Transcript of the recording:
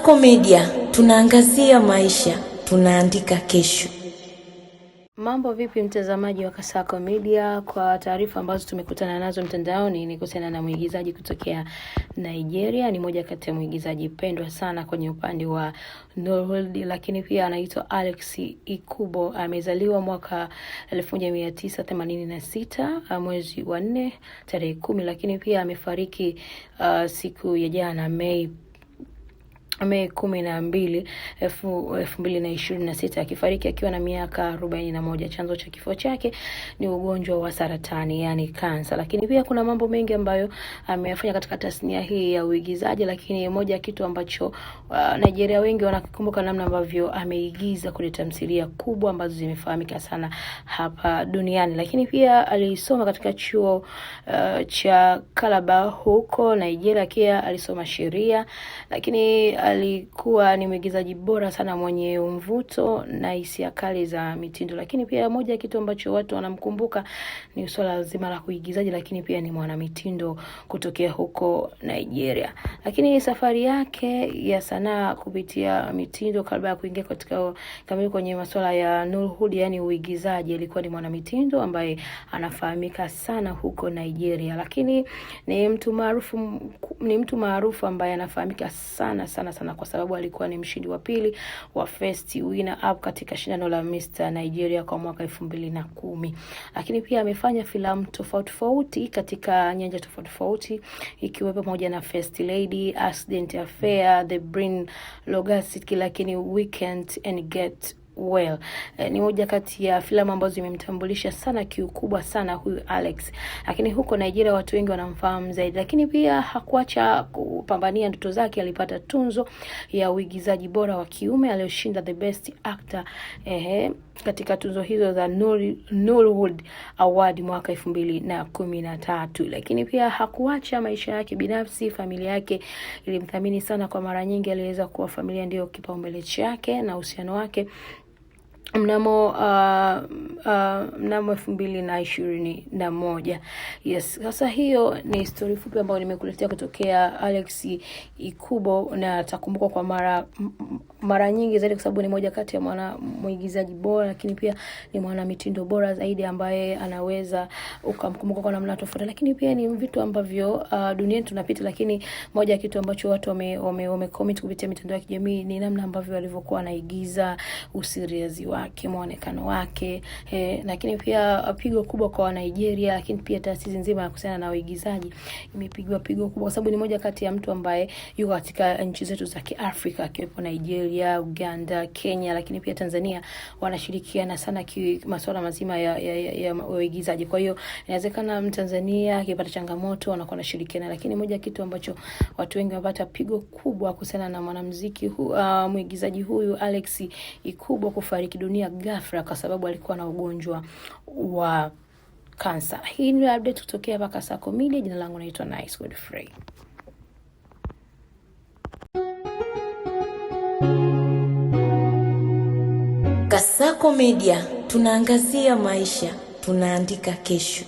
Kasako Media, tunaangazia maisha, tunaandika kesho. Mambo vipi mtazamaji wa Kasako Media? Kwa taarifa ambazo tumekutana nazo mtandaoni ni kuhusiana na mwigizaji kutokea Nigeria. Ni moja kati ya mwigizaji pendwa sana kwenye upande wa Nollywood, lakini pia anaitwa Alex Ikubo. Amezaliwa mwaka 1986 mwezi wa 4 tarehe 10, lakini pia amefariki siku ya jana Mei 12, 2026, akifariki akiwa na miaka 41. Chanzo cha kifo chake ni ugonjwa wa saratani, yani kansa. Lakini pia kuna mambo mengi ambayo amefanya katika tasnia hii ya uigizaji, lakini moja kitu ambacho Nigeria wengi wanakumbuka namna ambavyo ameigiza kwenye tamthilia kubwa ambazo zimefahamika sana hapa duniani. Lakini pia alisoma katika chuo cha Calabar huko Nigeria, kia alisoma sheria, lakini alikuwa ni mwigizaji bora sana mwenye mvuto na hisia kali za mitindo. Lakini pia moja kitu ambacho watu wanamkumbuka ni swala zima la kuigizaji, lakini pia ni mwanamitindo kutokea huko Nigeria. Lakini safari yake ya sanaa kupitia mitindo kabla ya kuingia katika kamili kwenye masuala ya Nollywood, yani uigizaji, alikuwa ni mwanamitindo ambaye anafahamika sana huko Nigeria. Lakini ni mtu maarufu ambaye anafahamika sana kwa sababu alikuwa ni mshindi wa pili wa first winner up katika shindano la Mr. Nigeria kwa mwaka 2010. Lakini pia amefanya filamu tofauti katika nyanja tofauti, ikiwepo pamoja na First Lady, Accident Affair, The Brain Logastic, lakini Weekend and Get Well. Ni moja kati ya filamu ambazo zimemtambulisha sana kiukubwa sana huyu Alex. Lakini huko Nigeria watu wengi wanamfahamu zaidi. Lakini pia hakuacha kupambania ndoto zake. Alipata tunzo ya uigizaji bora wa kiume aliyoshinda the best actor katika tunzo hizo za Nollywood Award mwaka 2013. Lakini pia hakuacha maisha yake binafsi. Familia yake ilimthamini sana, kwa mara nyingi aliweza kuwa familia ndio kipaumbele chake na uhusiano wake. Mnamo 2021. Yes, sasa hiyo ni story fupi ambayo nimekuletea kutokea Alex Ikubo, na atakumbukwa kwa mara nyingi zaidi kwa sababu ni moja kati ya mwigizaji bora, lakini pia ni mwanamitindo bora zaidi ambaye anaweza ukamkumbuka kwa namna tofauti. Lakini pia ni vitu ambavyo duniani tunapita, lakini moja kitu ambacho watu wame kupitia mitandao ya kijamii ni namna ambavyo walivyokuwa wanaigiza, usiriazi wake, muonekano wake. Lakini pia pigo kubwa kwa Nigeria, lakini pia taasisi nzima ya kuhusiana na uigizaji imepigwa pigo kubwa kwa sababu ni moja kati ya mtu ambaye yuko katika nchi zetu za Kiafrika, akiwepo Nigeria, Uganda, Kenya, lakini pia Tanzania wanashirikiana sana masuala mazima ya uigizaji. Kwa hiyo inawezekana Mtanzania akipata changamoto wanakuwa wanashirikiana. Lakini moja kitu ambacho watu wengi wapata pigo kubwa kuhusiana na mwanamuziki mwigizaji huyu Alex Ikubo kufariki dunia ghafla kwa sababu alikuwa na ugonjwa wa kansa. Hii ni update kutokea hapa Kasako Media. Jina langu naitwa Nice Godfrey. Kasako Media, tunaangazia maisha, tunaandika kesho.